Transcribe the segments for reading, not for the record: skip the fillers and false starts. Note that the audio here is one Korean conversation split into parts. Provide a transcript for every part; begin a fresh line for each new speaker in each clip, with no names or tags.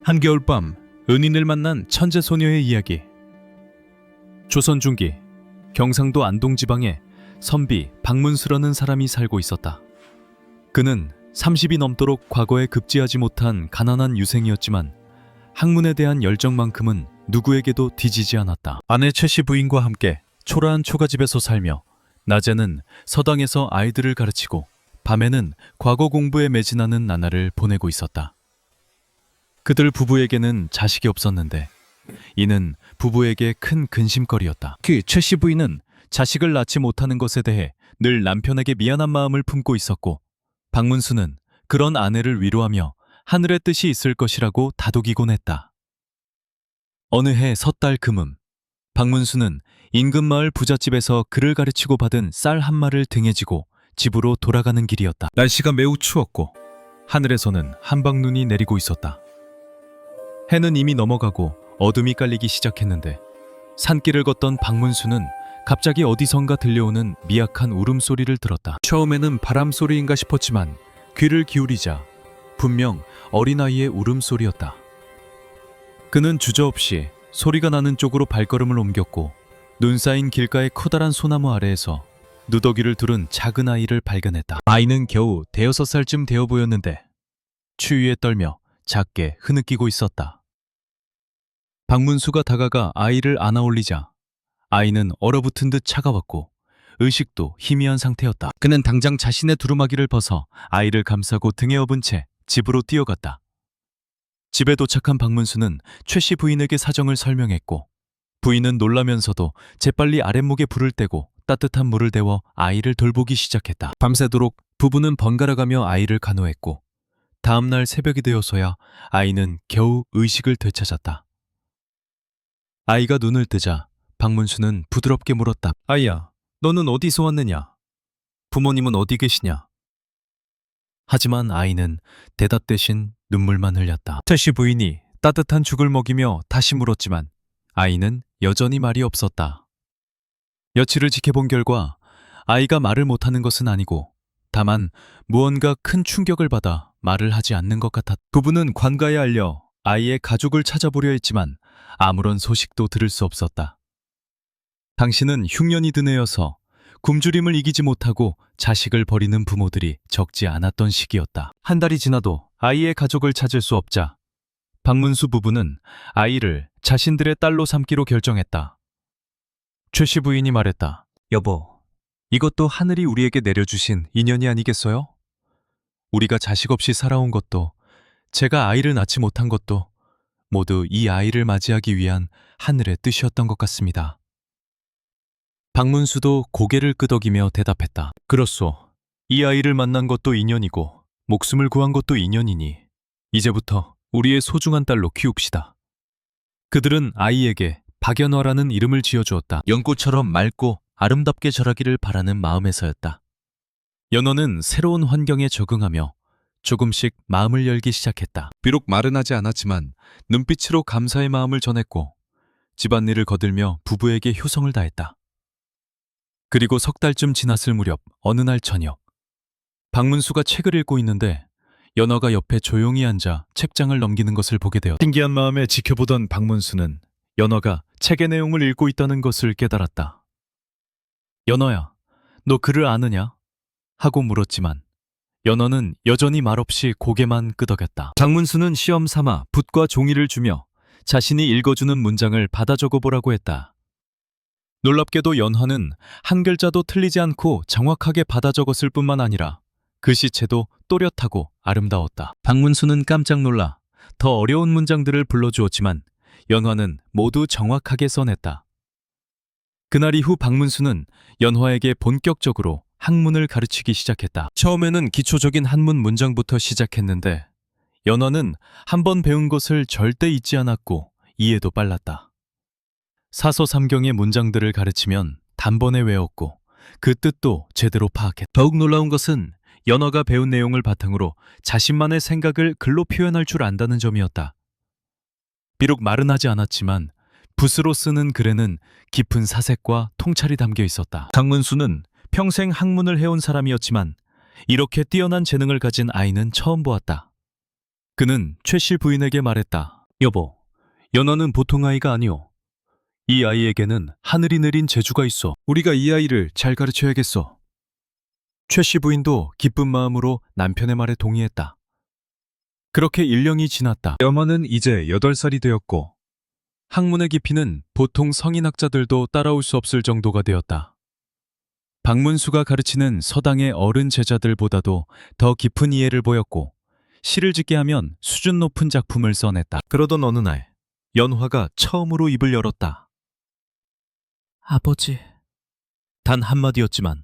한겨울 밤 은인을 만난 천재 소녀의 이야기. 조선 중기 경상도 안동 지방에 선비 박문수라는 사람이 살고 있었다. 그는 30이 넘도록 과거에 급제하지 못한 가난한 유생이었지만 학문에 대한 열정만큼은 누구에게도 뒤지지 않았다. 아내 최씨 부인과 함께 초라한 초가집에서 살며 낮에는 서당에서 아이들을 가르치고 밤에는 과거 공부에 매진하는 나날을 보내고 있었다. 그들 부부에게는 자식이 없었는데 이는 부부에게 큰 근심거리였다. 그 최씨 부인은 자식을 낳지 못하는 것에 대해 늘 남편에게 미안한 마음을 품고 있었고, 박문수는 그런 아내를 위로하며 하늘의 뜻이 있을 것이라고 다독이곤 했다. 어느 해 섣달 금음, 박문수는 인근 마을 부잣집에서 그를 가르치고 받은 쌀 한 마를 등에 지고 집으로 돌아가는 길이었다. 날씨가 매우 추웠고 하늘에서는 한방눈이 내리고 있었다. 해는 이미 넘어가고 어둠이 깔리기 시작했는데 산길을 걷던 박문수는 갑자기 어디선가 들려오는 미약한 울음소리를 들었다. 처음에는 바람소리인가 싶었지만 귀를 기울이자 분명 어린아이의 울음소리였다. 그는 주저없이 소리가 나는 쪽으로 발걸음을 옮겼고 눈 쌓인 길가의 커다란 소나무 아래에서 누더기를 두른 작은 아이를 발견했다. 아이는 겨우 5살쯤 되어 보였는데 추위에 떨며 작게 흐느끼고 있었다. 박문수가 다가가 아이를 안아올리자 아이는 얼어붙은 듯 차가웠고 의식도 희미한 상태였다. 그는 당장 자신의 두루마기를 벗어 아이를 감싸고 등에 업은 채 집으로 뛰어갔다. 집에 도착한 박문수는 최씨 부인에게 사정을 설명했고 부인은 놀라면서도 재빨리 아랫목에 불을 떼고 따뜻한 물을 데워 아이를 돌보기 시작했다. 밤새도록 부부는 번갈아가며 아이를 간호했고 다음날 새벽이 되어서야 아이는 겨우 의식을 되찾았다. 아이가 눈을 뜨자 박문수는 부드럽게 물었다. 아이야, 너는 어디서 왔느냐? 부모님은 어디 계시냐? 하지만 아이는 대답 대신 눈물만 흘렸다. 최씨 부인이 따뜻한 죽을 먹이며 다시 물었지만 아이는 여전히 말이 없었다. 며칠을 지켜본 결과 아이가 말을 못하는 것은 아니고 다만 무언가 큰 충격을 받아 말을 하지 않는 것 같았다. 부부는 관가에 알려 아이의 가족을 찾아보려 했지만 아무런 소식도 들을 수 없었다. 당신은 흉년이 든 애여서 굶주림을 이기지 못하고 자식을 버리는 부모들이 적지 않았던 시기였다. 한 달이 지나도 아이의 가족을 찾을 수 없자 박문수 부부는 아이를 자신들의 딸로 삼기로 결정했다. 최씨 부인이 말했다. 여보, 이것도 하늘이 우리에게 내려주신 인연이 아니겠어요? 우리가 자식 없이 살아온 것도 제가 아이를 낳지 못한 것도 모두 이 아이를 맞이하기 위한 하늘의 뜻이었던 것 같습니다. 박문수도 고개를 끄덕이며 대답했다. 그렇소. 이 아이를 만난 것도 인연이고 목숨을 구한 것도 인연이니 이제부터 우리의 소중한 딸로 키웁시다. 그들은 아이에게 박연화라는 이름을 지어주었다. 연꽃처럼 맑고 아름답게 자라기를 바라는 마음에서였다. 연화는 새로운 환경에 적응하며 조금씩 마음을 열기 시작했다. 비록 말은 하지 않았지만 눈빛으로 감사의 마음을 전했고 집안일을 거들며 부부에게 효성을 다했다. 그리고 석 달쯤 지났을 무렵 어느 날 저녁 박문수가 책을 읽고 있는데 연화가 옆에 조용히 앉아 책장을 넘기는 것을 보게 되었다. 신기한 마음에 지켜보던 박문수는 연화가 책의 내용을 읽고 있다는 것을 깨달았다. 연화야, 너 글을 아느냐? 하고 물었지만 연화는 여전히 말없이 고개만 끄덕였다. 박문수는 시험 삼아 붓과 종이를 주며 자신이 읽어주는 문장을 받아 적어보라고 했다. 놀랍게도 연화는 한 글자도 틀리지 않고 정확하게 받아 적었을 뿐만 아니라 글씨체도 또렷하고 아름다웠다. 박문수는 깜짝 놀라 더 어려운 문장들을 불러주었지만 연화는 모두 정확하게 써냈다. 그날 이후 박문수는 연화에게 본격적으로 학문을 가르치기 시작했다. 처음에는 기초적인 한문 문장부터 시작했는데 연화는 한번 배운 것을 절대 잊지 않았고 이해도 빨랐다. 사서삼경의 문장들을 가르치면 단번에 외웠고 그 뜻도 제대로 파악했다. 더욱 놀라운 것은 연화가 배운 내용을 바탕으로 자신만의 생각을 글로 표현할 줄 안다는 점이었다. 비록 말은 하지 않았지만 붓으로 쓰는 글에는 깊은 사색과 통찰이 담겨 있었다. 박문수는 평생 학문을 해온 사람이었지만 이렇게 뛰어난 재능을 가진 아이는 처음 보았다. 그는 최씨 부인에게 말했다. 여보, 연어는 보통 아이가 아니오. 이 아이에게는 하늘이 내린 재주가 있어. 우리가 이 아이를 잘 가르쳐야겠어. 최 씨 부인도 기쁜 마음으로 남편의 말에 동의했다. 그렇게 1년이 지났다. 연어는 이제 8살이 되었고 학문의 깊이는 보통 성인학자들도 따라올 수 없을 정도가 되었다. 박문수가 가르치는 서당의 어른 제자들보다도 더 깊은 이해를 보였고 시를 짓게 하면 수준 높은 작품을 써냈다. 그러던 어느 날 연화가 처음으로 입을 열었다. 아버지. 단 한마디였지만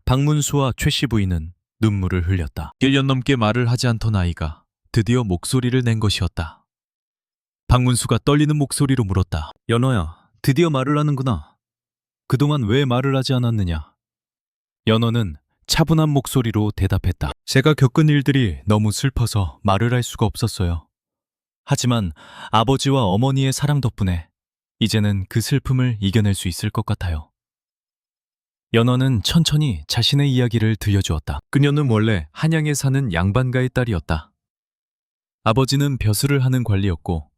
박문수와 최 씨 부인은 눈물을 흘렸다. 1년 넘게 말을 하지 않던 아이가 드디어 목소리를 낸 것이었다. 박문수가 떨리는 목소리로 물었다. 연어야, 드디어 말을 하는구나. 그동안 왜 말을 하지 않았느냐? 연어는 차분한 목소리로 대답했다. 제가 겪은 일들이 너무 슬퍼서 말을 할 수가 없었어요. 하지만 아버지와 어머니의 사랑 덕분에 이제는 그 슬픔을 이겨낼 수 있을 것 같아요. 연어는 천천히 자신의 이야기를 들려주었다. 그녀는 원래 한양에 사는 양반가의 딸이었다. 아버지는 벼슬을 하는 관리였고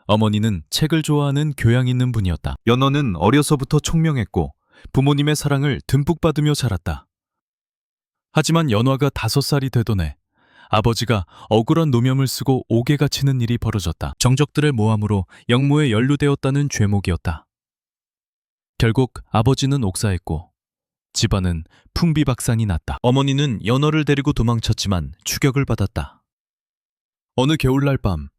어머니는 책을 좋아하는 교양 있는 분이었다. 연어는 어려서부터 총명했고 부모님의 사랑을 듬뿍 받으며 자랐다. 하지만 연화가 5살이 되던 해 아버지가 억울한 노념을 쓰고 옥에 갇히는 일이 벌어졌다. 정적들의 모함으로 영모에 연루되었다는 죄목이었다. 결국 아버지는 옥사했고 집안은 풍비박산이 났다. 어머니는 연어를 데리고 도망쳤지만 추격을 받았다. 어느 겨울날 밤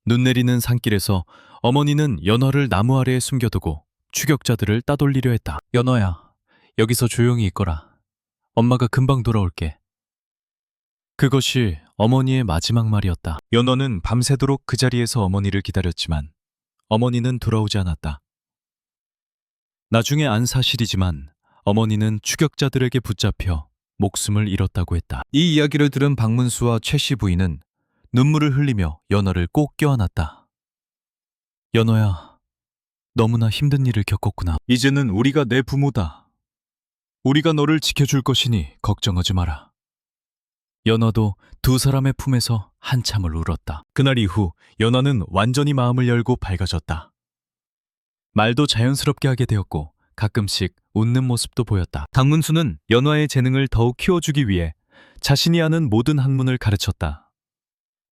눈 내리는 산길에서 어머니는 연어를 나무 아래에 숨겨두고 추격자들을 따돌리려 했다. 연어야, 여기서 조용히 있거라. 엄마가 금방 돌아올게. 그것이 어머니의 마지막 말이었다. 연어는 밤새도록 그 자리에서 어머니를 기다렸지만 어머니는 돌아오지 않았다. 나중에 안 사실이지만 어머니는 추격자들에게 붙잡혀 목숨을 잃었다고 했다. 이 이야기를 들은 박문수와 최 씨 부인은 눈물을 흘리며 연어를 꼭 껴안았다. 연어야, 너무나 힘든 일을 겪었구나. 이제는 우리가 내 부모다. 우리가 너를 지켜줄 것이니 걱정하지 마라. 연어도 두 사람의 품에서 한참을 울었다. 그날 이후 연어는 완전히 마음을 열고 밝아졌다. 말도 자연스럽게 하게 되었고 가끔씩 웃는 모습도 보였다. 박문수는 연화의 재능을 더욱 키워주기 위해 자신이 아는 모든 학문을 가르쳤다.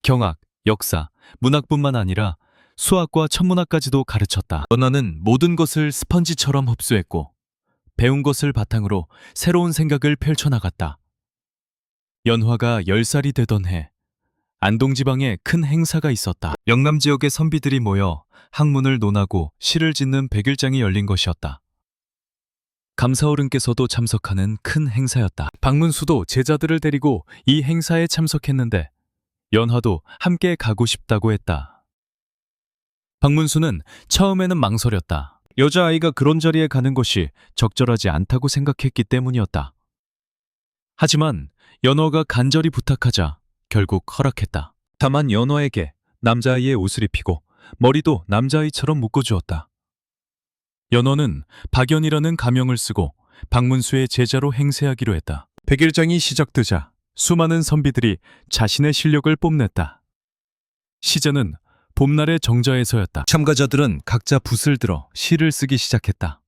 경학, 역사, 문학뿐만 아니라 수학과 천문학까지도 가르쳤다. 연화는 모든 것을 스펀지처럼 흡수했고 배운 것을 바탕으로 새로운 생각을 펼쳐나갔다. 연화가 10살이 되던 해 안동지방에 큰 행사가 있었다. 영남 지역의 선비들이 모여 학문을 논하고 시를 짓는 백일장이 열린 것이었다. 감사어른께서도 참석하는 큰 행사였다. 박문수도 제자들을 데리고 이 행사에 참석했는데 연화도 함께 가고 싶다고 했다. 박문수는 처음에는 망설였다. 여자아이가 그런 자리에 가는 것이 적절하지 않다고 생각했기 때문이었다. 하지만 연화가 간절히 부탁하자 결국 허락했다. 다만 연화에게 남자아이의 옷을 입히고 머리도 남자아이처럼 묶어주었다. 연화는 박연이라는 가명을 쓰고 박문수의 제자로 행세하기로 했다. 백일장이 시작되자 수많은 선비들이 자신의 실력을 뽐냈다. 시제는 봄날의 정자에서였다. 참가자들은 각자 붓을 들어 시를 쓰기 시작했다.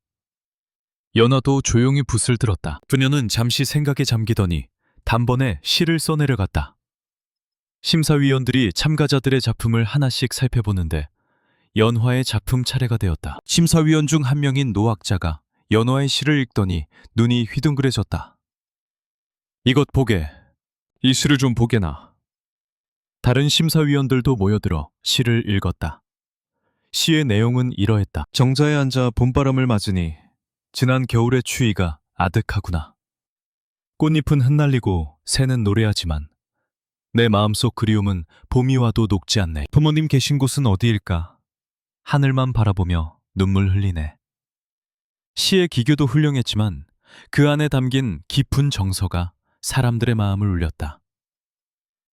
연화도 조용히 붓을 들었다. 그녀는 잠시 생각에 잠기더니 단번에 시를 써내려갔다. 심사위원들이 참가자들의 작품을 하나씩 살펴보는데 연화의 작품 차례가 되었다. 심사위원 중 한 명인 노학자가 연화의 시를 읽더니 눈이 휘둥그레졌다. 이것 보게. 이 시를 좀 보게나. 다른 심사위원들도 모여들어 시를 읽었다. 시의 내용은 이러했다. 정자에 앉아 봄바람을 맞으니 지난 겨울의 추위가 아득하구나. 꽃잎은 흩날리고 새는 노래하지만 내 마음속 그리움은 봄이 와도 녹지 않네. 부모님 계신 곳은 어디일까? 하늘만 바라보며 눈물 흘리네. 시의 기교도 훌륭했지만 그 안에 담긴 깊은 정서가 사람들의 마음을 울렸다.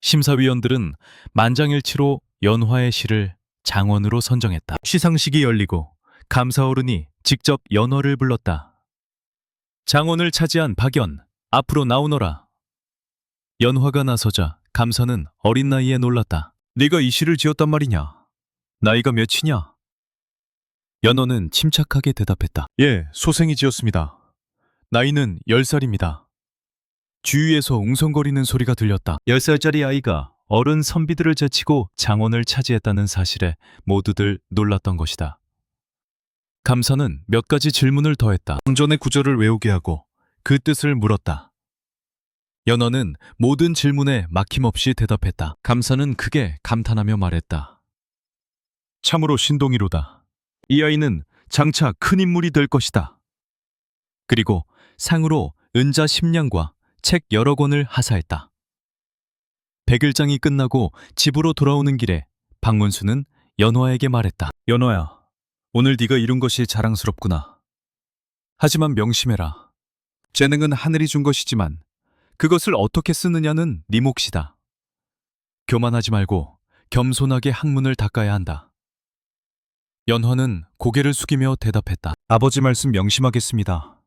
심사위원들은 만장일치로 연화의 시를 장원으로 선정했다. 시상식이 열리고 감사어른이 직접 연화를 불렀다. 장원을 차지한 박연, 앞으로 나오너라. 연화가 나서자 감사는 어린 나이에 놀랐다. 네가 이 시를 지었단 말이냐? 나이가 몇이냐? 연호는 침착하게 대답했다. 예, 소생이 지었습니다. 나이는 10살입니다. 주위에서 웅성거리는 소리가 들렸다. 10살짜리 아이가 어른 선비들을 제치고 장원을 차지했다는 사실에 모두들 놀랐던 것이다. 감사는 몇 가지 질문을 더했다. 성전의 구절을 외우게 하고 그 뜻을 물었다. 연호는 모든 질문에 막힘없이 대답했다. 감사는 크게 감탄하며 말했다. 참으로 신동이로다. 이 아이는 장차 큰 인물이 될 것이다. 그리고 상으로 은자 10냥과 책 여러 권을 하사했다. 백일장이 끝나고 집으로 돌아오는 길에 박문수는 연화에게 말했다. 연화야, 오늘 네가 이룬 것이 자랑스럽구나. 하지만 명심해라. 재능은 하늘이 준 것이지만 그것을 어떻게 쓰느냐는 네 몫이다. 교만하지 말고 겸손하게 학문을 닦아야 한다. 연화는 고개를 숙이며 대답했다. 아버지 말씀 명심하겠습니다.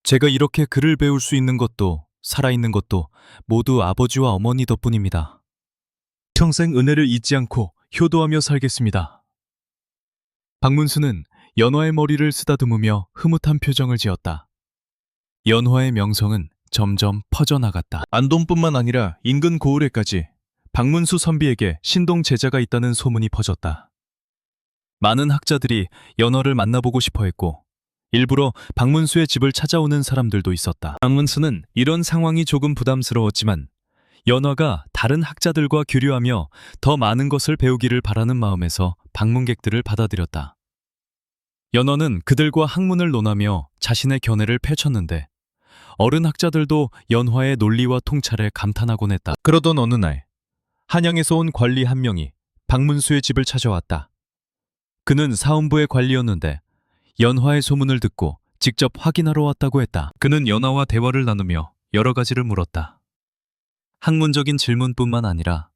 제가 이렇게 글을 배울 수 있는 것도 살아있는 것도 모두 아버지와 어머니 덕분입니다. 평생 은혜를 잊지 않고 효도하며 살겠습니다. 박문수는 연화의 머리를 쓰다듬으며 흐뭇한 표정을 지었다. 연화의 명성은 점점 퍼져나갔다. 안동뿐만 아니라 인근 고을에까지 박문수 선비에게 신동 제자가 있다는 소문이 퍼졌다. 많은 학자들이 연화를 만나보고 싶어 했고 일부러 박문수의 집을 찾아오는 사람들도 있었다. 박문수는 이런 상황이 조금 부담스러웠지만 연화가 다른 학자들과 교류하며 더 많은 것을 배우기를 바라는 마음에서 방문객들을 받아들였다. 연화는 그들과 학문을 논하며 자신의 견해를 펼쳤는데 어른 학자들도 연화의 논리와 통찰에 감탄하곤 했다. 그러던 어느 날 한양에서 온 관리 한 명이 박문수의 집을 찾아왔다. 그는 사원부의 관리였는데 연화의 소문을 듣고 직접 확인하러 왔다고 했다. 그는 연화와 대화를 나누며 여러 가지를 물었다. 학문적인 질문뿐만 아니라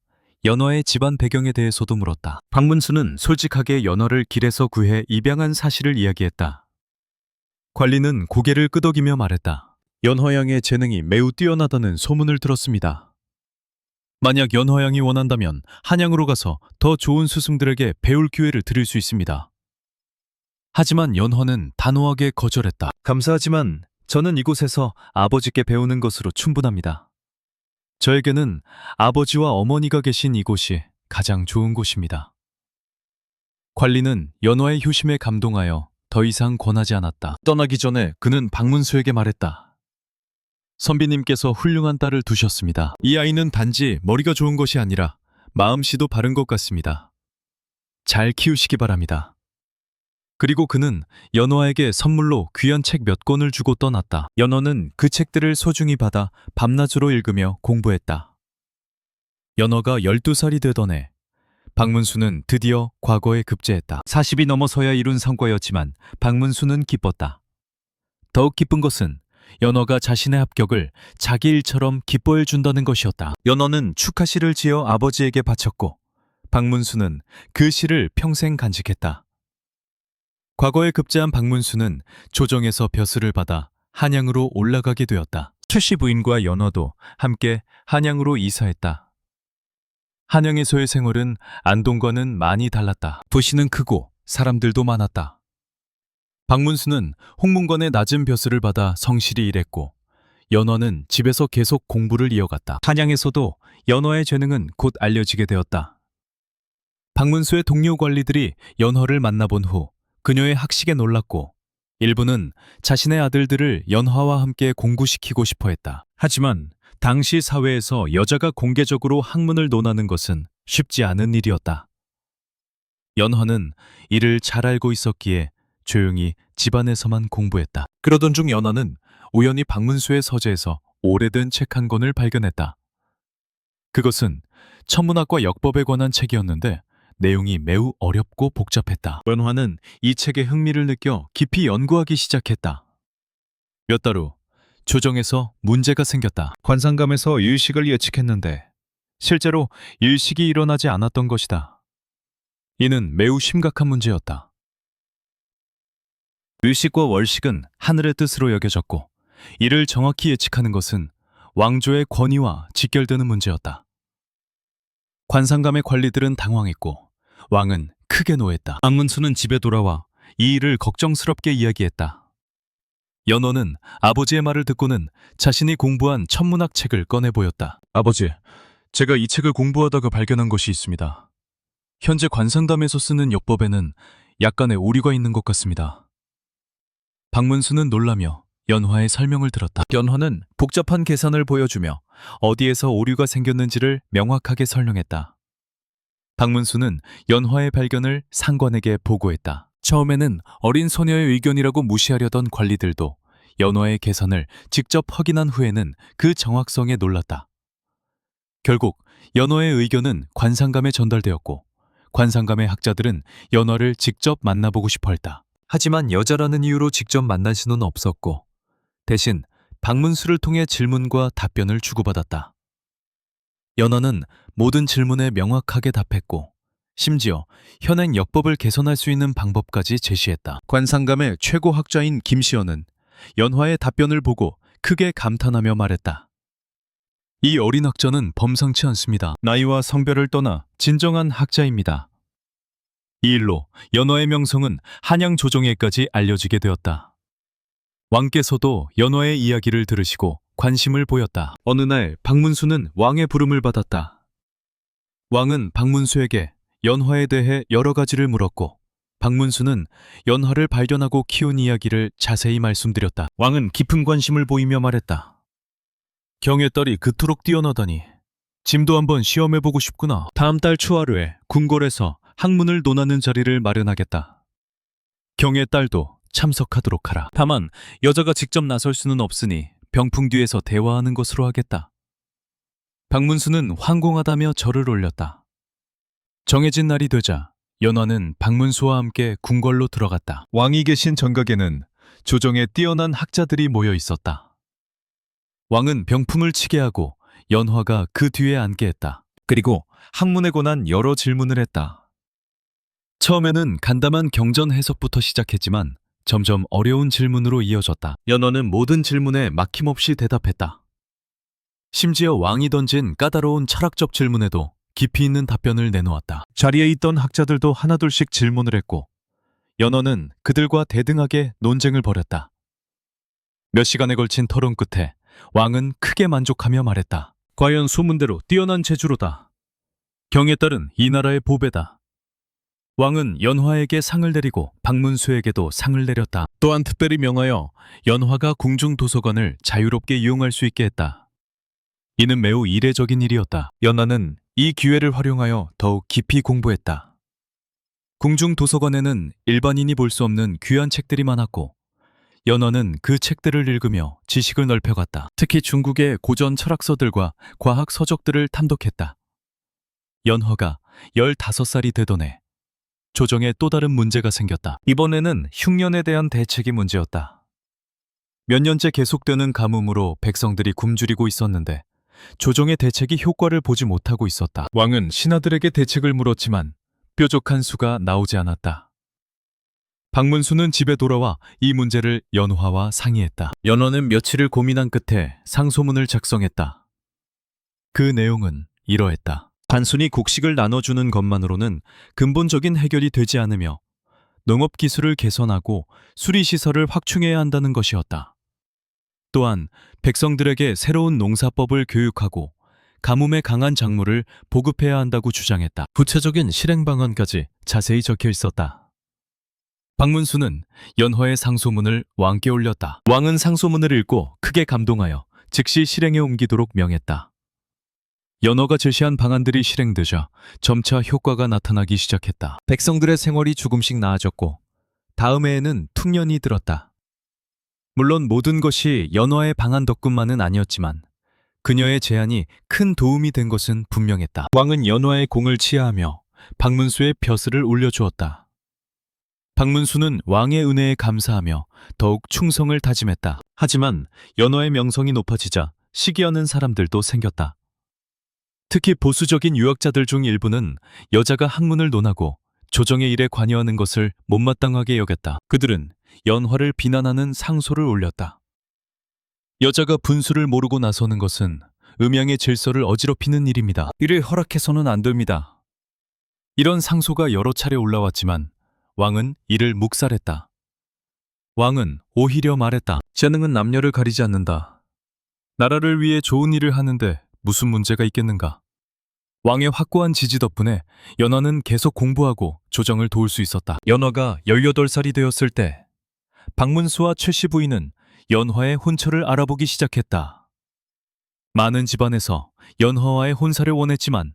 연화의 집안 배경에 대해서도 물었다. 박문수는 솔직하게 연화를 길에서 구해 입양한 사실을 이야기했다. 관리는 고개를 끄덕이며 말했다. 연화양의 재능이 매우 뛰어나다는 소문을 들었습니다. 만약 연화양이 원한다면 한양으로 가서 더 좋은 스승들에게 배울 기회를 드릴 수 있습니다. 하지만 연화는 단호하게 거절했다. 감사하지만 저는 이곳에서 아버지께 배우는 것으로 충분합니다. 저에게는 아버지와 어머니가 계신 이곳이 가장 좋은 곳입니다. 관리는 연화의 효심에 감동하여 더 이상 권하지 않았다. 떠나기 전에 그는 박문수에게 말했다. 선비님께서 훌륭한 딸을 두셨습니다. 이 아이는 단지 머리가 좋은 것이 아니라 마음씨도 바른 것 같습니다. 잘 키우시기 바랍니다. 그리고 그는 연화에게 선물로 귀한 책 몇 권을 주고 떠났다. 연화는 그 책들을 소중히 받아 밤낮으로 읽으며 공부했다. 연화가 12살이 되던 해 박문수는 드디어 과거에 급제했다. 40이 넘어서야 이룬 성과였지만 박문수는 기뻤다. 더욱 기쁜 것은 연화가 자신의 합격을 자기 일처럼 기뻐해 준다는 것이었다. 연화는 축하시를 지어 아버지에게 바쳤고 박문수는 그 시를 평생 간직했다. 과거에 급제한 박문수는 조정에서 벼슬을 받아 한양으로 올라가게 되었다. 최씨 부인과 연화도 함께 한양으로 이사했다. 한양에서의 생활은 안동과는 많이 달랐다. 부시는 크고 사람들도 많았다. 박문수는 홍문관의 낮은 벼슬을 받아 성실히 일했고 연화는 집에서 계속 공부를 이어갔다. 한양에서도 연화의 재능은 곧 알려지게 되었다. 박문수의 동료 관리들이 연화를 만나본 후 그녀의 학식에 놀랐고 일부는 자신의 아들들을 연화와 함께 공부시키고 싶어 했다. 하지만 당시 사회에서 여자가 공개적으로 학문을 논하는 것은 쉽지 않은 일이었다. 연화는 이를 잘 알고 있었기에 조용히 집안에서만 공부했다. 그러던 중 연화는 우연히 박문수의 서재에서 오래된 책 한 권을 발견했다. 그것은 천문학과 역법에 관한 책이었는데 내용이 매우 어렵고 복잡했다. 연화는 이 책에 흥미를 느껴 깊이 연구하기 시작했다. 몇 달 후 조정에서 문제가 생겼다. 관상감에서 일식을 예측했는데 실제로 일식이 일어나지 않았던 것이다. 이는 매우 심각한 문제였다. 일식과 월식은 하늘의 뜻으로 여겨졌고 이를 정확히 예측하는 것은 왕조의 권위와 직결되는 문제였다. 관상감의 관리들은 당황했고 왕은 크게 노했다. 박문수는 집에 돌아와 이 일을 걱정스럽게 이야기했다. 연호는 아버지의 말을 듣고는 자신이 공부한 천문학 책을 꺼내 보였다. 아버지, 제가 이 책을 공부하다가 발견한 것이 있습니다. 현재 관상담에서 쓰는 역법에는 약간의 오류가 있는 것 같습니다. 박문수는 놀라며 연화의 설명을 들었다. 연화는 복잡한 계산을 보여주며 어디에서 오류가 생겼는지를 명확하게 설명했다. 박문수는 연화의 발견을 상관에게 보고했다. 처음에는 어린 소녀의 의견이라고 무시하려던 관리들도 연화의 계산을 직접 확인한 후에는 그 정확성에 놀랐다. 결국 연화의 의견은 관상감에 전달되었고 관상감의 학자들은 연화를 직접 만나보고 싶어 했다. 하지만 여자라는 이유로 직접 만날 수는 없었고 대신 박문수를 통해 질문과 답변을 주고받았다. 연화는 모든 질문에 명확하게 답했고 심지어 현행 역법을 개선할 수 있는 방법까지 제시했다. 관상감의 최고 학자인 김시연은 연화의 답변을 보고 크게 감탄하며 말했다. 이 어린 학자는 범상치 않습니다. 나이와 성별을 떠나 진정한 학자입니다. 이 일로 연화의 명성은 한양 조정에까지 알려지게 되었다. 왕께서도 연화의 이야기를 들으시고 관심을 보였다. 어느 날 박문수는 왕의 부름을 받았다. 왕은 박문수에게 연화에 대해 여러 가지를 물었고 박문수는 연화를 발견하고 키운 이야기를 자세히 말씀드렸다. 왕은 깊은 관심을 보이며 말했다. 경의 딸이 그토록 뛰어나다니 짐도 한번 시험해보고 싶구나. 다음 달 초하루에 궁궐에서 학문을 논하는 자리를 마련하겠다. 경의 딸도 참석하도록 하라. 다만 여자가 직접 나설 수는 없으니 병풍 뒤에서 대화하는 것으로 하겠다. 박문수는 황공하다며 절을 올렸다. 정해진 날이 되자 연화는 박문수와 함께 궁궐로 들어갔다. 왕이 계신 정각에는 조정에 뛰어난 학자들이 모여 있었다. 왕은 병풍을 치게 하고 연화가 그 뒤에 앉게 했다. 그리고 학문에 관한 여러 질문을 했다. 처음에는 간단한 경전 해석부터 시작했지만 점점 어려운 질문으로 이어졌다. 연화는 모든 질문에 막힘없이 대답했다. 심지어 왕이 던진 까다로운 철학적 질문에도 깊이 있는 답변을 내놓았다. 자리에 있던 학자들도 하나둘씩 질문을 했고 연화는 그들과 대등하게 논쟁을 벌였다. 몇 시간에 걸친 토론 끝에 왕은 크게 만족하며 말했다. 과연 소문대로 뛰어난 재주로다. 경에 따른 이 나라의 보배다. 왕은 연화에게 상을 내리고 박문수에게도 상을 내렸다. 또한 특별히 명하여 연화가 궁중도서관을 자유롭게 이용할 수 있게 했다. 이는 매우 이례적인 일이었다. 연화는 이 기회를 활용하여 더욱 깊이 공부했다. 궁중도서관에는 일반인이 볼 수 없는 귀한 책들이 많았고 연화는 그 책들을 읽으며 지식을 넓혀갔다. 특히 중국의 고전 철학서들과 과학 서적들을 탐독했다. 연화가 15살이 되던 해 조정에 또 다른 문제가 생겼다. 이번에는 흉년에 대한 대책이 문제였다. 몇 년째 계속되는 가뭄으로 백성들이 굶주리고 있었는데 조정의 대책이 효과를 보지 못하고 있었다. 왕은 신하들에게 대책을 물었지만 뾰족한 수가 나오지 않았다. 박문수는 집에 돌아와 이 문제를 연화와 상의했다. 연화는 며칠을 고민한 끝에 상소문을 작성했다. 그 내용은 이러했다. 단순히 곡식을 나눠주는 것만으로는 근본적인 해결이 되지 않으며 농업 기술을 개선하고 수리시설을 확충해야 한다는 것이었다. 또한 백성들에게 새로운 농사법을 교육하고 가뭄에 강한 작물을 보급해야 한다고 주장했다. 구체적인 실행 방안까지 자세히 적혀 있었다. 박문수는 연화의 상소문을 왕께 올렸다. 왕은 상소문을 읽고 크게 감동하여 즉시 실행에 옮기도록 명했다. 연화가 제시한 방안들이 실행되자 점차 효과가 나타나기 시작했다. 백성들의 생활이 조금씩 나아졌고 다음 해에는 퉁년이 들었다. 물론 모든 것이 연화의 방안 덕분만은 아니었지만 그녀의 제안이 큰 도움이 된 것은 분명했다. 왕은 연화의 공을 치하하며 박문수의 벼슬을 올려주었다. 박문수는 왕의 은혜에 감사하며 더욱 충성을 다짐했다. 하지만 연화의 명성이 높아지자 시기하는 사람들도 생겼다. 특히 보수적인 유학자들 중 일부는 여자가 학문을 논하고 조정의 일에 관여하는 것을 못마땅하게 여겼다. 그들은 연화를 비난하는 상소를 올렸다. 여자가 분수를 모르고 나서는 것은 음양의 질서를 어지럽히는 일입니다. 이를 허락해서는 안 됩니다. 이런 상소가 여러 차례 올라왔지만 왕은 이를 묵살했다. 왕은 오히려 말했다. 재능은 남녀를 가리지 않는다. 나라를 위해 좋은 일을 하는데 무슨 문제가 있겠는가? 왕의 확고한 지지 덕분에 연화는 계속 공부하고 조정을 도울 수 있었다. 연화가 18살이 되었을 때 박문수와 최씨 부인은 연화의 혼처를 알아보기 시작했다. 많은 집안에서 연화와의 혼사를 원했지만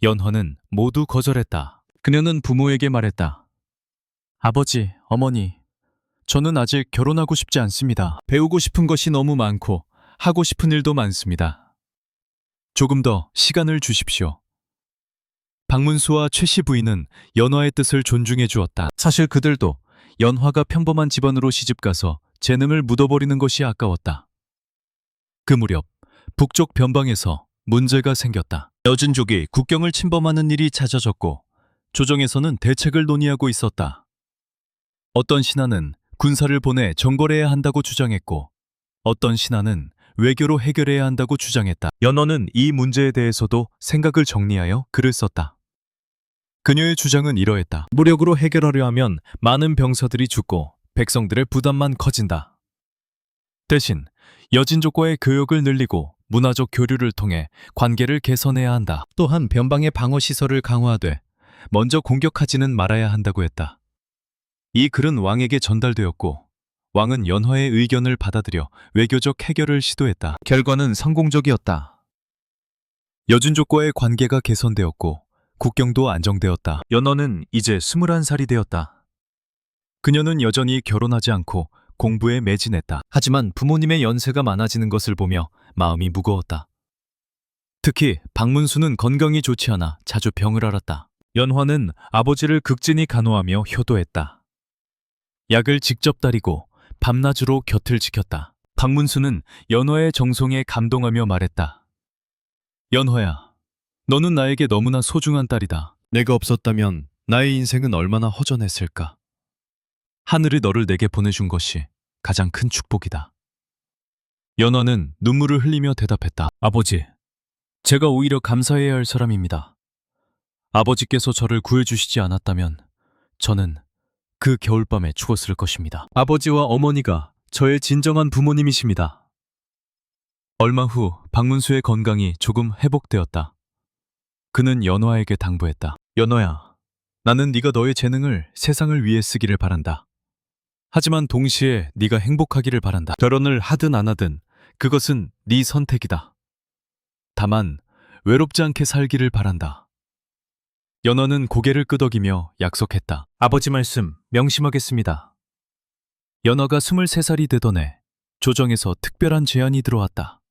연화는 모두 거절했다. 그녀는 부모에게 말했다. 아버지, 어머니, 저는 아직 결혼하고 싶지 않습니다. 배우고 싶은 것이 너무 많고 하고 싶은 일도 많습니다. 조금 더 시간을 주십시오. 박문수와 최씨 부인은 연화의 뜻을 존중해 주었다. 사실 그들도 연화가 평범한 집안으로 시집가서 재능을 묻어버리는 것이 아까웠다. 그 무렵 북쪽 변방에서 문제가 생겼다. 여진족이 국경을 침범하는 일이 잦아졌고 조정에서는 대책을 논의하고 있었다. 어떤 신하는 군사를 보내 정벌해야 한다고 주장했고 어떤 신하는 외교로 해결해야 한다고 주장했다. 연화는 이 문제에 대해서도 생각을 정리하여 글을 썼다. 그녀의 주장은 이러했다. 무력으로 해결하려 하면 많은 병사들이 죽고 백성들의 부담만 커진다. 대신 여진족과의 교역을 늘리고 문화적 교류를 통해 관계를 개선해야 한다. 또한 변방의 방어시설을 강화하되 먼저 공격하지는 말아야 한다고 했다. 이 글은 왕에게 전달되었고 왕은 연화의 의견을 받아들여 외교적 해결을 시도했다. 결과는 성공적이었다. 여진족과의 관계가 개선되었고 국경도 안정되었다. 연화는 이제 21살이 되었다. 그녀는 여전히 결혼하지 않고 공부에 매진했다. 하지만 부모님의 연세가 많아지는 것을 보며 마음이 무거웠다. 특히 박문수는 건강이 좋지 않아 자주 병을 앓았다. 연화는 아버지를 극진히 간호하며 효도했다. 약을 직접 따리고 밤낮으로 곁을 지켰다. 박문수는 연화의 정성에 감동하며 말했다. 연화야, 너는 나에게 너무나 소중한 딸이다. 내가 없었다면 나의 인생은 얼마나 허전했을까. 하늘이 너를 내게 보내준 것이 가장 큰 축복이다. 연화는 눈물을 흘리며 대답했다. 아버지, 제가 오히려 감사해야 할 사람입니다. 아버지께서 저를 구해주시지 않았다면 저는 그 겨울밤에 죽었을 것입니다. 아버지와 어머니가 저의 진정한 부모님이십니다. 얼마 후 박문수의 건강이 조금 회복되었다. 그는 연화에게 당부했다. 연화야, 나는 네가 너의 재능을 세상을 위해 쓰기를 바란다. 하지만 동시에 네가 행복하기를 바란다. 결혼을 하든 안 하든 그것은 네 선택이다. 다만 외롭지 않게 살기를 바란다. 연화는 고개를 끄덕이며 약속했다. 아버지 말씀 명심하겠습니다. 연화가 23살이 되던 해 조정에서 특별한 제안이 들어왔다.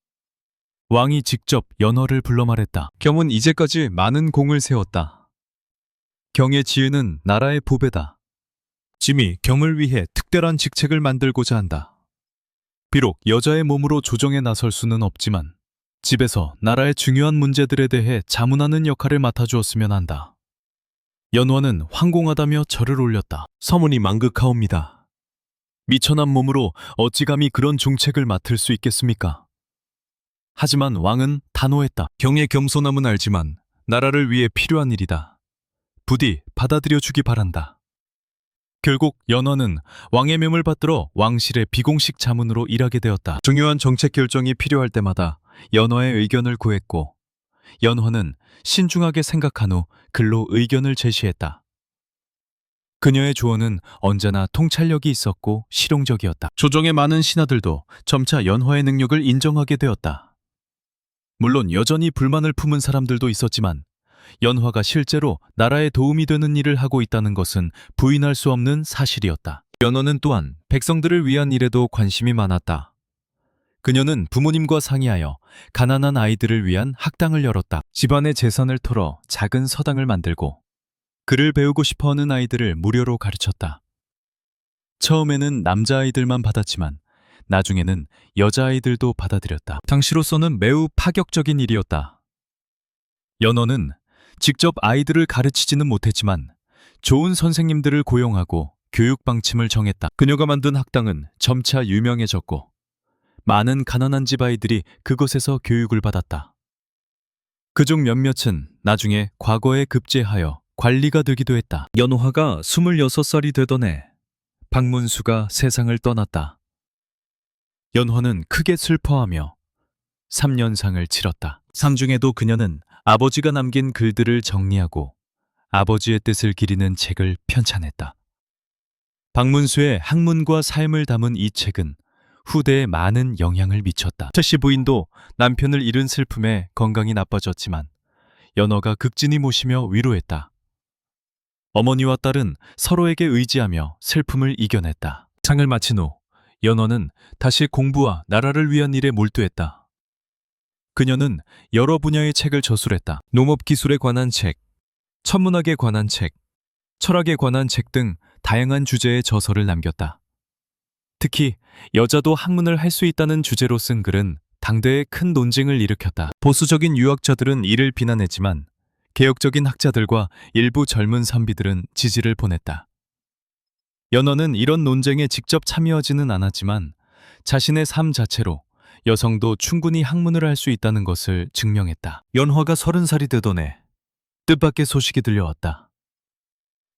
왕이 직접 연화를 불러 말했다. 경은 이제까지 많은 공을 세웠다. 경의 지혜는 나라의 보배다. 짐이 경을 위해 특별한 직책을 만들고자 한다. 비록 여자의 몸으로 조정에 나설 수는 없지만 집에서 나라의 중요한 문제들에 대해 자문하는 역할을 맡아주었으면 한다. 연화는 황공하다며 절을 올렸다. 서문이 망극하옵니다. 미천한 몸으로 어찌 감히 그런 중책을 맡을 수 있겠습니까? 하지만 왕은 단호했다. 경의 겸손함은 알지만 나라를 위해 필요한 일이다. 부디 받아들여주기 바란다. 결국 연화는 왕의 명을 받들어 왕실의 비공식 자문으로 일하게 되었다. 중요한 정책 결정이 필요할 때마다 연화의 의견을 구했고 연화는 신중하게 생각한 후 글로 의견을 제시했다. 그녀의 조언은 언제나 통찰력이 있었고 실용적이었다. 조정의 많은 신하들도 점차 연화의 능력을 인정하게 되었다. 물론 여전히 불만을 품은 사람들도 있었지만 연화가 실제로 나라에 도움이 되는 일을 하고 있다는 것은 부인할 수 없는 사실이었다. 연화는 또한 백성들을 위한 일에도 관심이 많았다. 그녀는 부모님과 상의하여 가난한 아이들을 위한 학당을 열었다. 집안의 재산을 털어 작은 서당을 만들고 글을 배우고 싶어하는 아이들을 무료로 가르쳤다. 처음에는 남자아이들만 받았지만 나중에는 여자아이들도 받아들였다. 당시로서는 매우 파격적인 일이었다. 연화는 직접 아이들을 가르치지는 못했지만 좋은 선생님들을 고용하고 교육 방침을 정했다. 그녀가 만든 학당은 점차 유명해졌고 많은 가난한 집 아이들이 그곳에서 교육을 받았다. 그중 몇몇은 나중에 과거에 급제하여 관리가 되기도 했다. 연화가 26살이 되던 해 박문수가 세상을 떠났다. 연화는 크게 슬퍼하며 3년상을 치렀다. 상중에도 그녀는 아버지가 남긴 글들을 정리하고 아버지의 뜻을 기리는 책을 편찬했다. 박문수의 학문과 삶을 담은 이 책은 후대에 많은 영향을 미쳤다. 최씨 부인도 남편을 잃은 슬픔에 건강이 나빠졌지만 연화가 극진히 모시며 위로했다. 어머니와 딸은 서로에게 의지하며 슬픔을 이겨냈다. 상을 마친 후 연화는 다시 공부와 나라를 위한 일에 몰두했다. 그녀는 여러 분야의 책을 저술했다. 농업기술에 관한 책, 천문학에 관한 책, 철학에 관한 책 등 다양한 주제의 저서를 남겼다. 특히 여자도 학문을 할 수 있다는 주제로 쓴 글은 당대에 큰 논쟁을 일으켰다. 보수적인 유학자들은 이를 비난했지만 개혁적인 학자들과 일부 젊은 선비들은 지지를 보냈다. 연화는 이런 논쟁에 직접 참여하지는 않았지만 자신의 삶 자체로 여성도 충분히 학문을 할 수 있다는 것을 증명했다. 연화가 30살이 되던 해 뜻밖의 소식이 들려왔다.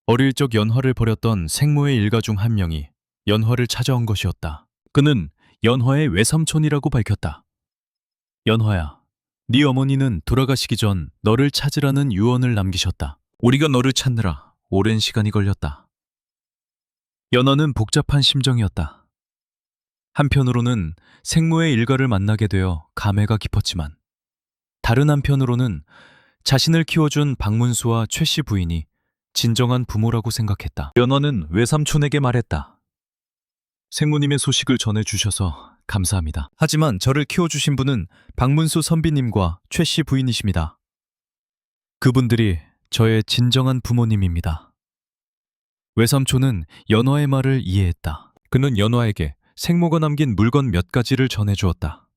어릴 적 연화를 버렸던 생모의 일가 중 한 명이 연화를 찾아온 것이었다. 그는 연화의 외삼촌이라고 밝혔다. 연화야, 네 어머니는 돌아가시기 전 너를 찾으라는 유언을 남기셨다. 우리가 너를 찾느라 오랜 시간이 걸렸다. 연화는 복잡한 심정이었다. 한편으로는 생모의 일가를 만나게 되어 감회가 깊었지만 다른 한편으로는 자신을 키워준 박문수와 최씨 부인이 진정한 부모라고 생각했다. 연화는 외삼촌에게 말했다. 생모님의 소식을 전해주셔서 감사합니다. 하지만 저를 키워주신 분은 박문수 선비님과 최씨 부인이십니다. 그분들이 저의 진정한 부모님입니다. 외삼촌은 연화의 말을 이해했다. 그는 연화에게 생모가 남긴 물건 몇 가지를 전해주었다.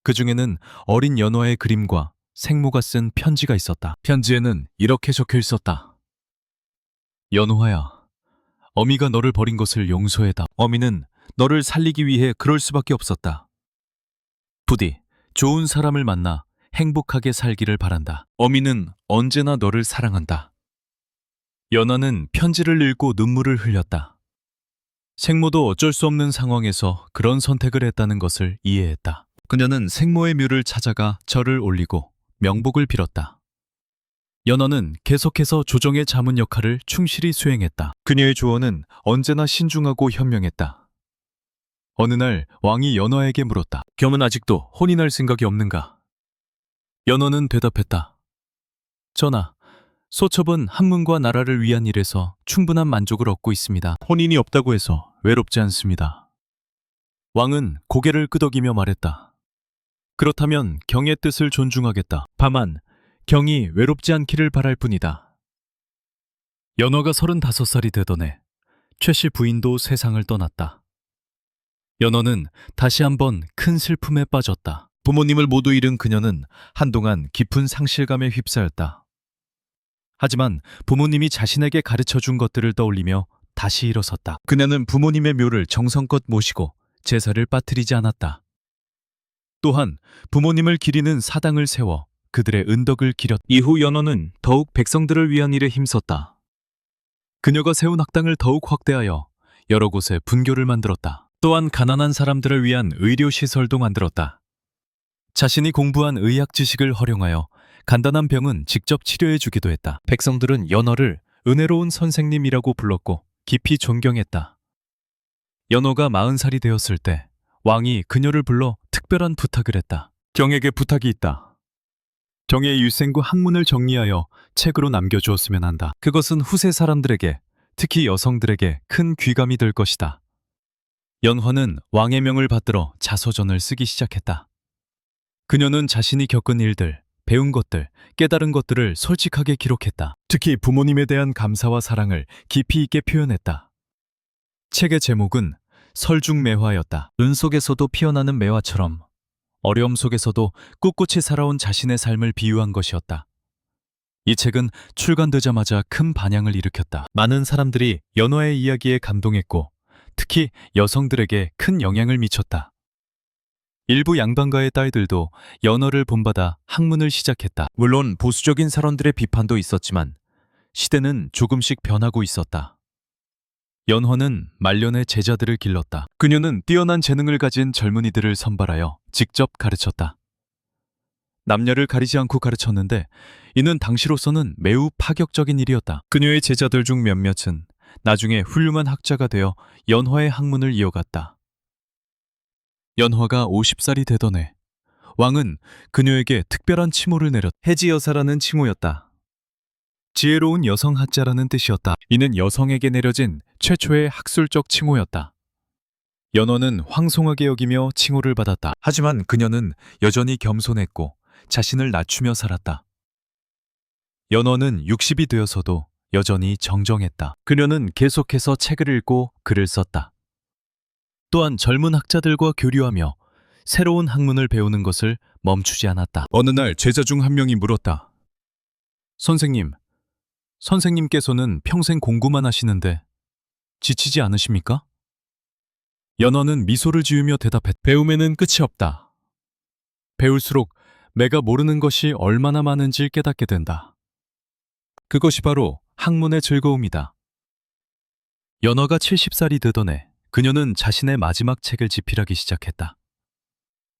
그 중에는 어린 연화의 그림과 생모가 쓴 편지가 있었다. 편지에는 이렇게 적혀 있었다. 연화야, 어미가 너를 버린 것을 용서해다. 어미는 너를 살리기 위해 그럴 수밖에 없었다. 부디 좋은 사람을 만나 행복하게 살기를 바란다. 어미는 언제나 너를 사랑한다. 연화는 편지를 읽고 눈물을 흘렸다. 생모도 어쩔 수 없는 상황에서 그런 선택을 했다는 것을 이해했다. 그녀는 생모의 묘를 찾아가 절을 올리고 명복을 빌었다. 연화는 계속해서 조정의 자문 역할을 충실히 수행했다. 그녀의 조언은 언제나 신중하고 현명했다. 어느 날 왕이 연화에게 물었다. 겸은 아직도 혼인할 생각이 없는가? 연화는 대답했다. 전하, 소첩은 학문과 나라를 위한 일에서 충분한 만족을 얻고 있습니다. 혼인이 없다고 해서 외롭지 않습니다. 왕은 고개를 끄덕이며 말했다. 그렇다면 경의 뜻을 존중하겠다. 다만 경이 외롭지 않기를 바랄 뿐이다. 연화가 35살이 되던 해 최씨 부인도 세상을 떠났다. 연화는 다시 한번 큰 슬픔에 빠졌다. 부모님을 모두 잃은 그녀는 한동안 깊은 상실감에 휩싸였다. 하지만 부모님이 자신에게 가르쳐준 것들을 떠올리며 다시 일어섰다. 그녀는 부모님의 묘를 정성껏 모시고 제사를 빠뜨리지 않았다. 또한 부모님을 기리는 사당을 세워 그들의 은덕을 기렸다. 이후 연화는 더욱 백성들을 위한 일에 힘썼다. 그녀가 세운 학당을 더욱 확대하여 여러 곳에 분교를 만들었다. 또한 가난한 사람들을 위한 의료시설도 만들었다. 자신이 공부한 의학 지식을 활용하여 간단한 병은 직접 치료해 주기도 했다. 백성들은 연화를 은혜로운 선생님이라고 불렀고 깊이 존경했다. 연화가 40살이 되었을 때 왕이 그녀를 불러 특별한 부탁을 했다. 경에게 부탁이 있다. 경의 일생과 학문을 정리하여 책으로 남겨주었으면 한다. 그것은 후세 사람들에게, 특히 여성들에게 큰 귀감이 될 것이다. 연화는 왕의 명을 받들어 자서전을 쓰기 시작했다. 그녀는 자신이 겪은 일들, 배운 것들, 깨달은 것들을 솔직하게 기록했다. 특히 부모님에 대한 감사와 사랑을 깊이 있게 표현했다. 책의 제목은 설중매화였다. 은 속에서도 피어나는 매화처럼 어려움 속에서도 꿋꿋이 살아온 자신의 삶을 비유한 것이었다. 이 책은 출간되자마자 큰 반향을 일으켰다. 많은 사람들이 연화의 이야기에 감동했고 특히 여성들에게 큰 영향을 미쳤다. 일부 양반가의 딸들도 연화를 본받아 학문을 시작했다. 물론 보수적인 사람들의 비판도 있었지만 시대는 조금씩 변하고 있었다. 연화는 말년의 제자들을 길렀다. 그녀는 뛰어난 재능을 가진 젊은이들을 선발하여 직접 가르쳤다. 남녀를 가리지 않고 가르쳤는데 이는 당시로서는 매우 파격적인 일이었다. 그녀의 제자들 중 몇몇은 나중에 훌륭한 학자가 되어 연화의 학문을 이어갔다. 연화가 50살이 되던 해 왕은 그녀에게 특별한 칭호를 내렸다. 해지여사라는 칭호였다. 지혜로운 여성 학자라는 뜻이었다. 이는 여성에게 내려진 최초의 학술적 칭호였다. 연화는 황송하게 여기며 칭호를 받았다. 하지만 그녀는 여전히 겸손했고 자신을 낮추며 살았다. 연화는 60이 되어서도 여전히 정정했다. 그녀는 계속해서 책을 읽고 글을 썼다. 또한 젊은 학자들과 교류하며 새로운 학문을 배우는 것을 멈추지 않았다. 어느 날 제자 중 한 명이 물었다. 선생님, 선생님께서는 평생 공부만 하시는데 지치지 않으십니까? 연화는 미소를 지으며 대답했다. 배움에는 끝이 없다. 배울수록 내가 모르는 것이 얼마나 많은지 깨닫게 된다. 그것이 바로 학문의 즐거움이다. 연화가 70살이 되던 해 그녀는 자신의 마지막 책을 집필하기 시작했다.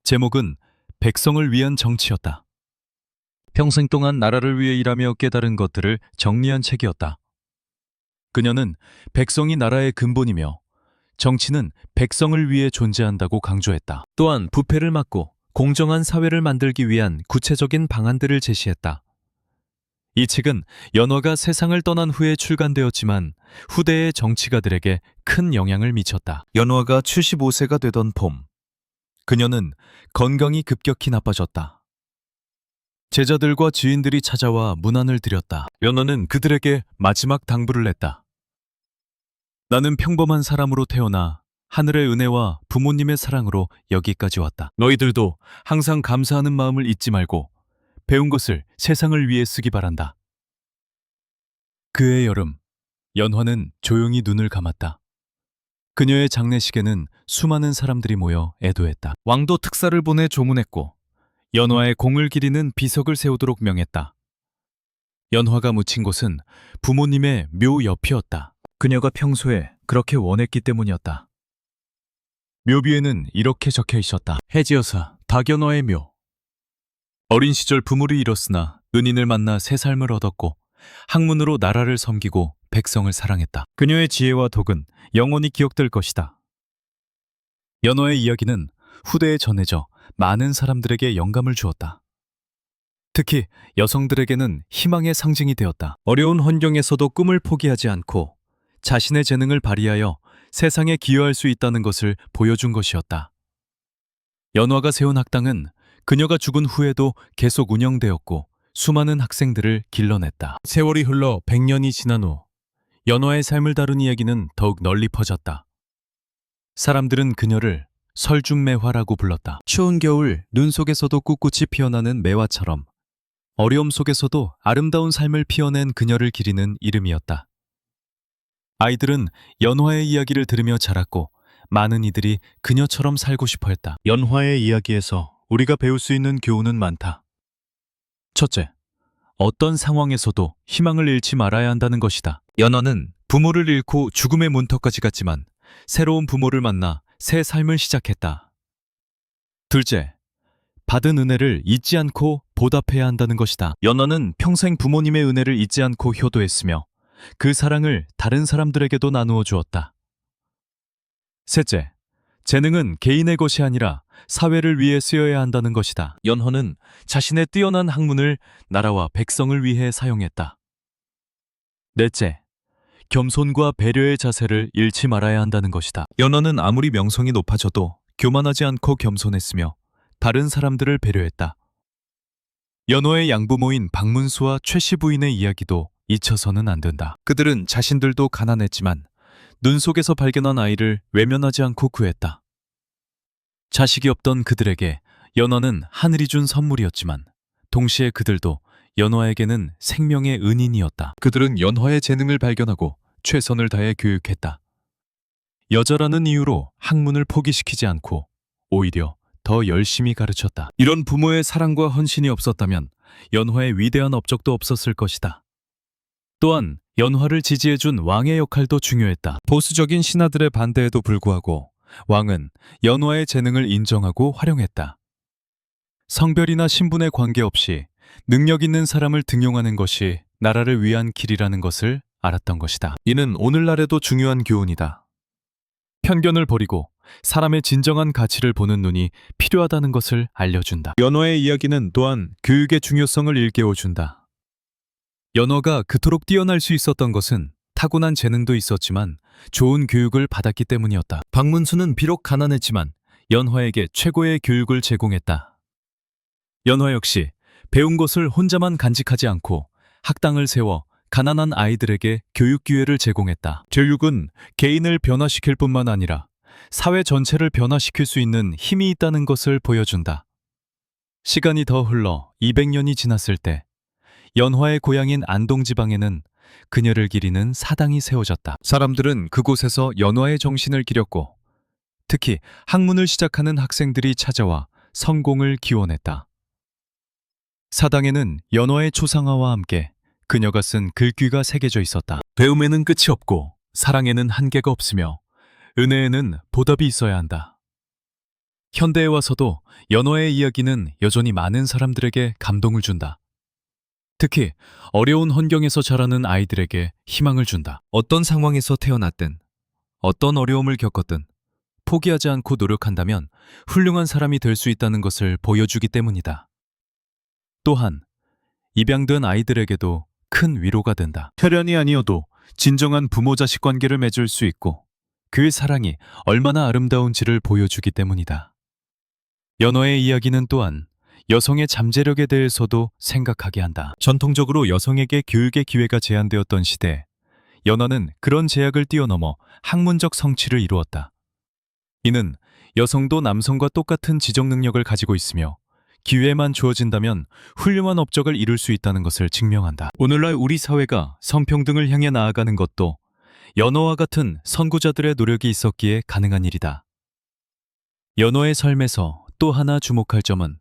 제목은 백성을 위한 정치였다. 평생 동안 나라를 위해 일하며 깨달은 것들을 정리한 책이었다. 그녀는 백성이 나라의 근본이며 정치는 백성을 위해 존재한다고 강조했다. 또한 부패를 막고 공정한 사회를 만들기 위한 구체적인 방안들을 제시했다. 이 책은 연화가 세상을 떠난 후에 출간되었지만 후대의 정치가들에게 큰 영향을 미쳤다. 연화가 75세가 되던 봄, 그녀는 건강이 급격히 나빠졌다. 제자들과 지인들이 찾아와 문안을 드렸다. 연화는 그들에게 마지막 당부를 했다. 나는 평범한 사람으로 태어나 하늘의 은혜와 부모님의 사랑으로 여기까지 왔다. 너희들도 항상 감사하는 마음을 잊지 말고 배운 것을 세상을 위해 쓰기 바란다. 그해 여름, 연화는 조용히 눈을 감았다. 그녀의 장례식에는 수많은 사람들이 모여 애도했다. 왕도 특사를 보내 조문했고 연화의 공을 기리는 비석을 세우도록 명했다. 연화가 묻힌 곳은 부모님의 묘 옆이었다. 그녀가 평소에 그렇게 원했기 때문이었다. 묘비에는 이렇게 적혀 있었다. 해지여사 박연화의 묘. 어린 시절 부모를 잃었으나 은인을 만나 새 삶을 얻었고 학문으로 나라를 섬기고 백성을 사랑했다. 그녀의 지혜와 덕은 영원히 기억될 것이다. 연화의 이야기는 후대에 전해져 많은 사람들에게 영감을 주었다. 특히 여성들에게는 희망의 상징이 되었다. 어려운 환경에서도 꿈을 포기하지 않고 자신의 재능을 발휘하여 세상에 기여할 수 있다는 것을 보여준 것이었다. 연화가 세운 학당은 그녀가 죽은 후에도 계속 운영되었고 수많은 학생들을 길러냈다. 세월이 흘러 100년이 지난 후 연화의 삶을 다룬 이야기는 더욱 널리 퍼졌다. 사람들은 그녀를 설중매화라고 불렀다. 추운 겨울 눈 속에서도 꿋꿋이 피어나는 매화처럼 어려움 속에서도 아름다운 삶을 피워낸 그녀를 기리는 이름이었다. 아이들은 연화의 이야기를 들으며 자랐고 많은 이들이 그녀처럼 살고 싶어 했다. 연화의 이야기에서 우리가 배울 수 있는 교훈은 많다. 첫째, 어떤 상황에서도 희망을 잃지 말아야 한다는 것이다. 연화는 부모를 잃고 죽음의 문턱까지 갔지만 새로운 부모를 만나 새 삶을 시작했다. 둘째, 받은 은혜를 잊지 않고 보답해야 한다는 것이다. 연화는 평생 부모님의 은혜를 잊지 않고 효도했으며 그 사랑을 다른 사람들에게도 나누어 주었다. 셋째, 재능은 개인의 것이 아니라 사회를 위해 쓰여야 한다는 것이다. 연화는 자신의 뛰어난 학문을 나라와 백성을 위해 사용했다. 넷째, 겸손과 배려의 자세를 잃지 말아야 한다는 것이다. 연화는 아무리 명성이 높아져도 교만하지 않고 겸손했으며 다른 사람들을 배려했다. 연화의 양부모인 박문수와 최씨 부인의 이야기도 잊혀서는 안 된다. 그들은 자신들도 가난했지만 눈 속에서 발견한 아이를 외면하지 않고 구했다. 자식이 없던 그들에게 연화는 하늘이 준 선물이었지만 동시에 그들도 연화에게는 생명의 은인이었다. 그들은 연화의 재능을 발견하고 최선을 다해 교육했다. 여자라는 이유로 학문을 포기시키지 않고 오히려 더 열심히 가르쳤다. 이런 부모의 사랑과 헌신이 없었다면 연화의 위대한 업적도 없었을 것이다. 또한 연화를 지지해준 왕의 역할도 중요했다. 보수적인 신하들의 반대에도 불구하고 왕은 연화의 재능을 인정하고 활용했다. 성별이나 신분에 관계없이 능력 있는 사람을 등용하는 것이 나라를 위한 길이라는 것을 알았던 것이다. 이는 오늘날에도 중요한 교훈이다. 편견을 버리고 사람의 진정한 가치를 보는 눈이 필요하다는 것을 알려준다. 연어의 이야기는 또한 교육의 중요성을 일깨워준다. 연어가 그토록 뛰어날 수 있었던 것은 타고난 재능도 있었지만 좋은 교육을 받았기 때문이었다. 박문수는 비록 가난했지만 연화에게 최고의 교육을 제공했다. 연화 역시 배운 것을 혼자만 간직하지 않고 학당을 세워 가난한 아이들에게 교육 기회를 제공했다. 교육은 개인을 변화시킬 뿐만 아니라 사회 전체를 변화시킬 수 있는 힘이 있다는 것을 보여준다. 시간이 더 흘러 200년이 지났을 때 연화의 고향인 안동지방에는 그녀를 기리는 사당이 세워졌다. 사람들은 그곳에서 연화의 정신을 기렸고 특히 학문을 시작하는 학생들이 찾아와 성공을 기원했다. 사당에는 연화의 초상화와 함께 그녀가 쓴 글귀가 새겨져 있었다. 배움에는 끝이 없고 사랑에는 한계가 없으며 은혜에는 보답이 있어야 한다. 현대에 와서도 연화의 이야기는 여전히 많은 사람들에게 감동을 준다. 특히 어려운 환경에서 자라는 아이들에게 희망을 준다. 어떤 상황에서 태어났든 어떤 어려움을 겪었든 포기하지 않고 노력한다면 훌륭한 사람이 될 수 있다는 것을 보여주기 때문이다. 또한 입양된 아이들에게도 큰 위로가 된다. 혈연이 아니어도 진정한 부모-자식 관계를 맺을 수 있고 그의 사랑이 얼마나 아름다운지를 보여주기 때문이다. 연화의 이야기는 또한 여성의 잠재력에 대해서도 생각하게 한다. 전통적으로 여성에게 교육의 기회가 제한되었던 시대, 연화는 그런 제약을 뛰어넘어 학문적 성취를 이루었다. 이는 여성도 남성과 똑같은 지적 능력을 가지고 있으며 기회만 주어진다면 훌륭한 업적을 이룰 수 있다는 것을 증명한다. 오늘날 우리 사회가 성평등을 향해 나아가는 것도 연화와 같은 선구자들의 노력이 있었기에 가능한 일이다. 연화의 삶에서 또 하나 주목할 점은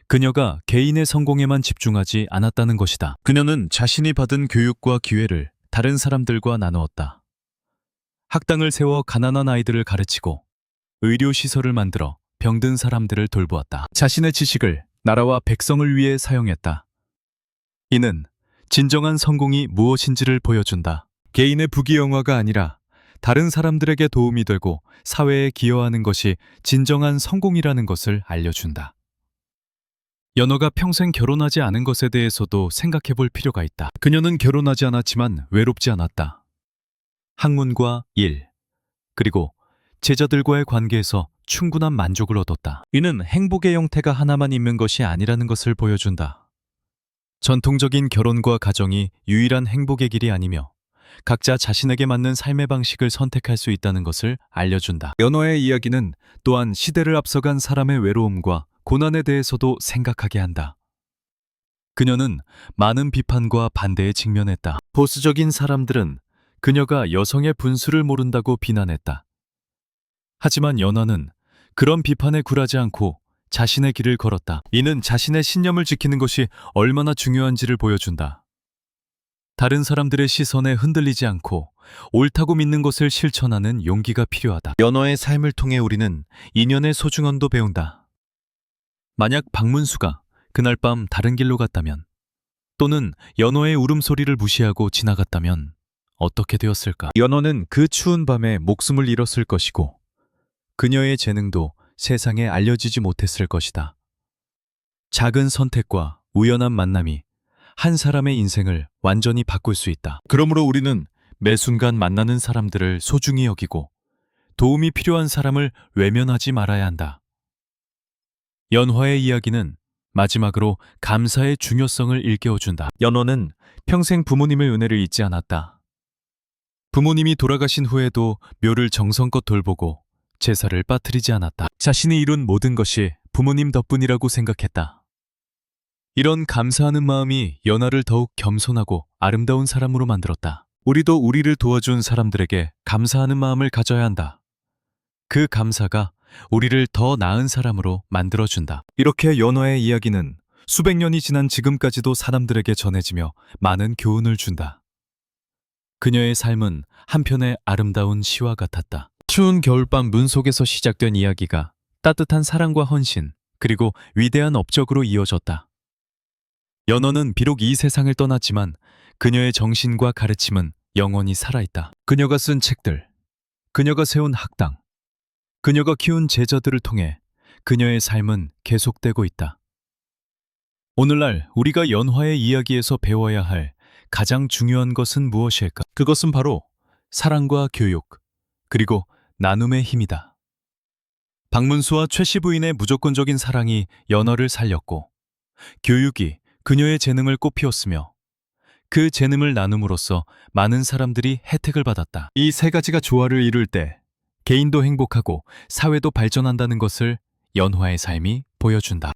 그녀가 개인의 성공에만 집중하지 않았다는 것이다. 그녀는 자신이 받은 교육과 기회를 다른 사람들과 나누었다. 학당을 세워 가난한 아이들을 가르치고 의료시설을 만들어 병든 사람들을 돌보았다. 자신의 지식을 나라와 백성을 위해 사용했다. 이는 진정한 성공이 무엇인지를 보여준다. 개인의 부귀영화가 아니라 다른 사람들에게 도움이 되고 사회에 기여하는 것이 진정한 성공이라는 것을 알려준다. 연화가 평생 결혼하지 않은 것에 대해서도 생각해 볼 필요가 있다. 그녀는 결혼하지 않았지만 외롭지 않았다. 학문과 일, 그리고 제자들과의 관계에서 충분한 만족을 얻었다. 이는 행복의 형태가 하나만 있는 것이 아니라는 것을 보여준다. 전통적인 결혼과 가정이 유일한 행복의 길이 아니며 각자 자신에게 맞는 삶의 방식을 선택할 수 있다는 것을 알려준다. 연화의 이야기는 또한 시대를 앞서간 사람의 외로움과 고난에 대해서도 생각하게 한다. 그녀는 많은 비판과 반대에 직면했다. 보수적인 사람들은 그녀가 여성의 분수를 모른다고 비난했다. 하지만 연화는 그런 비판에 굴하지 않고 자신의 길을 걸었다. 이는 자신의 신념을 지키는 것이 얼마나 중요한지를 보여준다. 다른 사람들의 시선에 흔들리지 않고 옳다고 믿는 것을 실천하는 용기가 필요하다. 연화의 삶을 통해 우리는 인연의 소중함도 배운다. 만약 박문수가 그날 밤 다른 길로 갔다면, 또는 연화의 울음소리를 무시하고 지나갔다면 어떻게 되었을까? 연화는 그 추운 밤에 목숨을 잃었을 것이고 그녀의 재능도 세상에 알려지지 못했을 것이다. 작은 선택과 우연한 만남이 한 사람의 인생을 완전히 바꿀 수 있다. 그러므로 우리는 매 순간 만나는 사람들을 소중히 여기고 도움이 필요한 사람을 외면하지 말아야 한다. 연화의 이야기는 마지막으로 감사의 중요성을 일깨워준다. 연화는 평생 부모님의 은혜를 잊지 않았다. 부모님이 돌아가신 후에도 묘를 정성껏 돌보고 제사를 빠뜨리지 않았다. 자신이 이룬 모든 것이 부모님 덕분이라고 생각했다. 이런 감사하는 마음이 연화를 더욱 겸손하고 아름다운 사람으로 만들었다. 우리도 우리를 도와준 사람들에게 감사하는 마음을 가져야 한다. 그 감사가 우리를 더 나은 사람으로 만들어준다. 이렇게 연화의 이야기는 수백 년이 지난 지금까지도 사람들에게 전해지며 많은 교훈을 준다. 그녀의 삶은 한편의 아름다운 시와 같았다. 추운 겨울밤 문 속에서 시작된 이야기가 따뜻한 사랑과 헌신, 그리고 위대한 업적으로 이어졌다. 연어는 비록 이 세상을 떠났지만 그녀의 정신과 가르침은 영원히 살아있다. 그녀가 쓴 책들, 그녀가 세운 학당, 그녀가 키운 제자들을 통해 그녀의 삶은 계속되고 있다. 오늘날 우리가 연화의 이야기에서 배워야 할 가장 중요한 것은 무엇일까? 그것은 바로 사랑과 교육, 그리고 나눔의 힘이다. 박문수와 최씨 부인의 무조건적인 사랑이 연어를 살렸고, 교육이 그녀의 재능을 꽃피웠으며, 그 재능을 나눔으로써 많은 사람들이 혜택을 받았다. 이 세 가지가 조화를 이룰 때 개인도 행복하고 사회도 발전한다는 것을 연화의 삶이 보여준다.